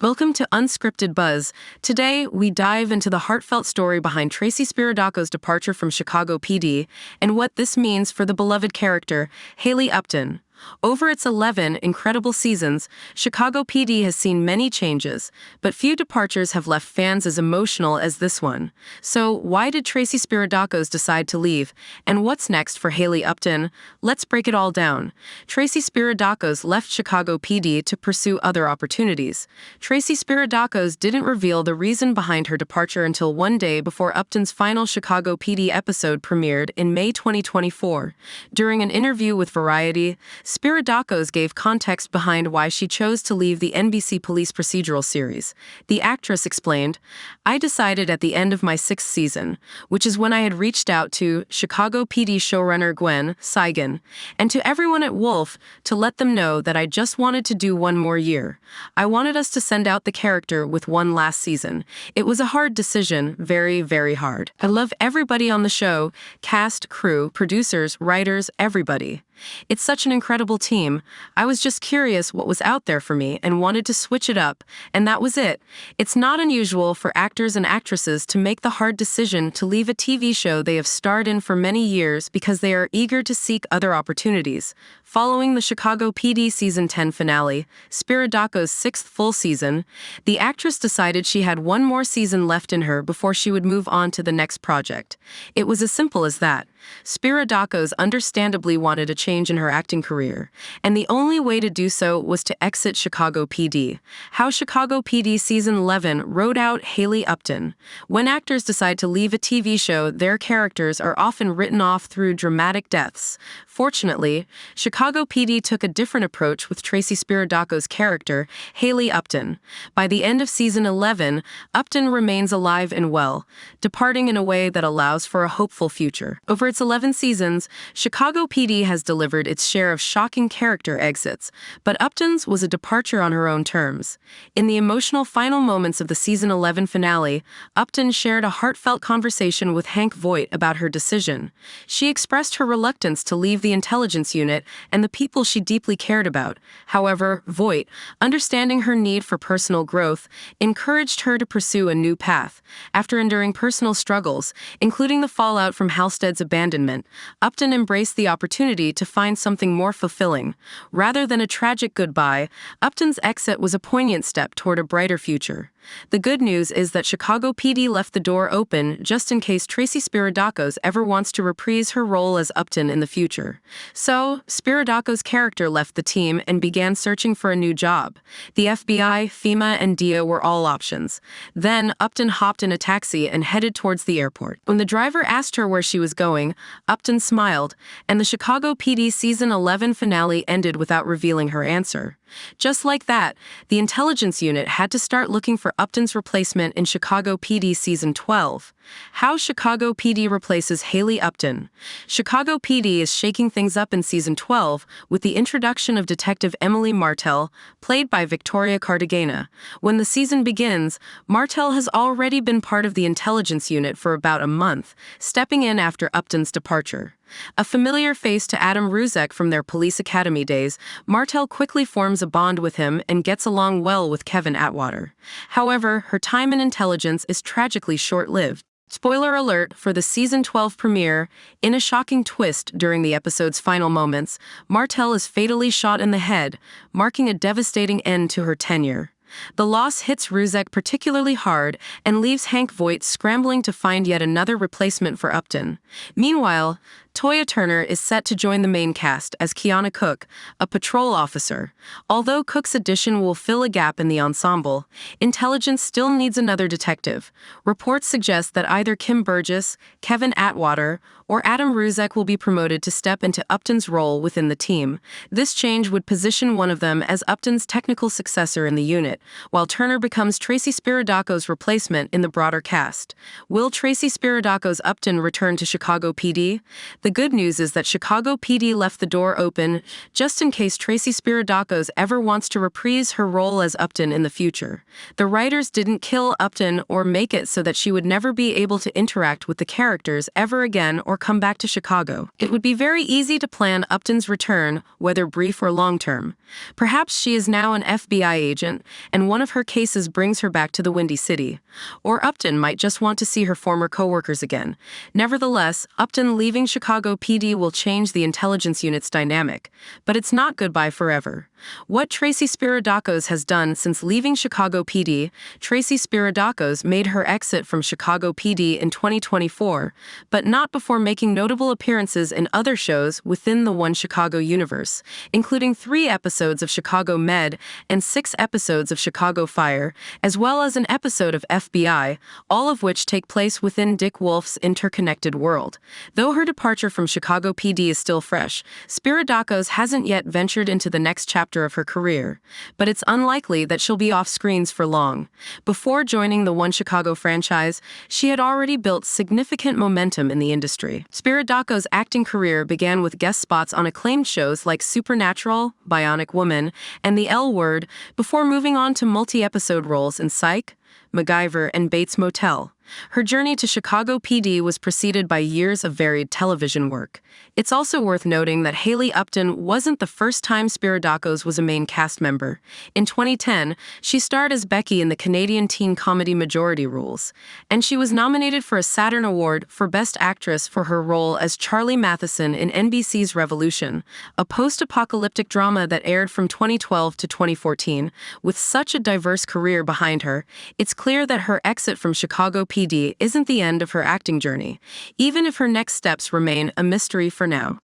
Welcome to Unscripted Buzz. Today, we dive into the heartfelt story behind Tracy Spiridakos' departure from Chicago P.D. and what this means for the beloved character, Hailey Upton. Over its 11 incredible seasons, Chicago P.D. has seen many changes, but few departures have left fans as emotional as this one. So, why did Tracy Spiridakos decide to leave? And what's next for Hailey Upton? Let's break it all down. Tracy Spiridakos left Chicago P.D. to pursue other opportunities. Tracy Spiridakos didn't reveal the reason behind her departure until one day before Upton's final Chicago P.D. episode premiered in May 2024. During an interview with Variety, Spiridakos gave context behind why she chose to leave the NBC police procedural series. The actress explained, "I decided at the end of my 6th season, which is when I had reached out to Chicago PD showrunner Gwen Saigon and to everyone at Wolf to let them know that I just wanted to do one more year. I wanted us to send out the character with one last season. It was a hard decision, very, very hard. I love everybody on the show, cast, crew, producers, writers, everybody. It's such an incredible team. I was just curious what was out there for me and wanted to switch it up, and that was it. It's not unusual for actors and actresses to make the hard decision to leave a TV show they have starred in for many years because they are eager to seek other opportunities." Following the Chicago PD Season 10 finale, Spiridakos' 6th full season, the actress decided she had one more season left in her before she would move on to the next project. It was as simple as that. Spiridakos understandably wanted a change in her acting career, and the only way to do so was to exit Chicago PD. How Chicago PD Season 11 wrote out Hailey Upton. When actors decide to leave a TV show, their characters are often written off through dramatic deaths. Fortunately, Chicago PD took a different approach with Tracy Spiridakos' character, Hailey Upton. By the end of Season 11, Upton remains alive and well, departing in a way that allows for a hopeful future. Over its 11 seasons, Chicago PD has delivered its share of shocking character exits, but Upton's was a departure on her own terms. In the emotional final moments of the Season 11 finale, Upton shared a heartfelt conversation with Hank Voight about her decision. She expressed her reluctance to leave the intelligence unit and the people she deeply cared about. However, Voight, understanding her need for personal growth, encouraged her to pursue a new path. After enduring personal struggles, including the fallout from Halstead's abandonment, Upton embraced the opportunity to find something more fulfilling. Rather than a tragic goodbye, Upton's exit was a poignant step toward a brighter future. The good news is that Chicago PD left the door open just in case Tracy Spiridakos ever wants to reprise her role as Upton in the future. So, Spiridakos' character left the team and began searching for a new job. The FBI, FEMA, and DIA were all options. Then, Upton hopped in a taxi and headed towards the airport. When the driver asked her where she was going, Upton smiled, and the Chicago PD Season 11 finale ended without revealing her answer. Just like that, the intelligence unit had to start looking for Upton's replacement in Chicago PD Season 12. How Chicago PD replaces Hailey Upton. Chicago PD is shaking things up in Season 12 with the introduction of Detective Emily Martell, played by Victoria Cartagena. When the season begins, Martell has already been part of the intelligence unit for about a month, stepping in after Upton's departure. A familiar face to Adam Ruzek from their police academy days, Martell quickly forms a bond with him and gets along well with Kevin Atwater. However, her time in intelligence is tragically short-lived. Spoiler alert for the Season 12 premiere, in a shocking twist during the episode's final moments, Martell is fatally shot in the head, marking a devastating end to her tenure. The loss hits Ruzek particularly hard and leaves Hank Voight scrambling to find yet another replacement for Upton. Meanwhile, Toya Turner is set to join the main cast as Kiana Cook, a patrol officer. Although Cook's addition will fill a gap in the ensemble, intelligence still needs another detective. Reports suggest that either Kim Burgess, Kevin Atwater, or Adam Ruzek will be promoted to step into Upton's role within the team. This change would position one of them as Upton's technical successor in the unit, while Turner becomes Tracy Spiridakos' replacement in the broader cast. Will Tracy Spiridakos' Upton return to Chicago PD? The good news is that Chicago PD left the door open just in case Tracy Spiridakos ever wants to reprise her role as Upton in the future. The writers didn't kill Upton or make it so that she would never be able to interact with the characters ever again or come back to Chicago. It would be very easy to plan Upton's return, whether brief or long-term. Perhaps she is now an FBI agent, and one of her cases brings her back to the Windy City. Or Upton might just want to see her former coworkers again. Nevertheless, Upton leaving Chicago PD will change the intelligence unit's dynamic. But it's not goodbye forever. What Tracy Spiridakos has done since leaving Chicago PD. Tracy Spiridakos made her exit from Chicago PD in 2024, but not before making notable appearances in other shows within the One Chicago universe, including 3 episodes of Chicago Med and 6 episodes of Chicago Fire, as well as an episode of FBI, all of which take place within Dick Wolf's interconnected world. Though her departure from Chicago PD is still fresh, Spiridakos hasn't yet ventured into the next chapter of her career, but it's unlikely that she'll be off screens for long. Before joining the One Chicago franchise, she had already built significant momentum in the industry. Spiridakos' acting career began with guest spots on acclaimed shows like Supernatural, Bionic Woman, and The L Word, before moving on to multi-episode roles in Psych, MacGyver, and Bates Motel. Her journey to Chicago PD was preceded by years of varied television work. It's also worth noting that Hailey Upton wasn't the first time Spiridakos was a main cast member. In 2010, she starred as Becky in the Canadian teen comedy Majority Rules, and she was nominated for a Saturn Award for Best Actress for her role as Charlie Matheson in NBC's Revolution, a post-apocalyptic drama that aired from 2012 to 2014. With such a diverse career behind her, it's clear that her exit from Chicago PD isn't the end of her acting journey, even if her next steps remain a mystery for now.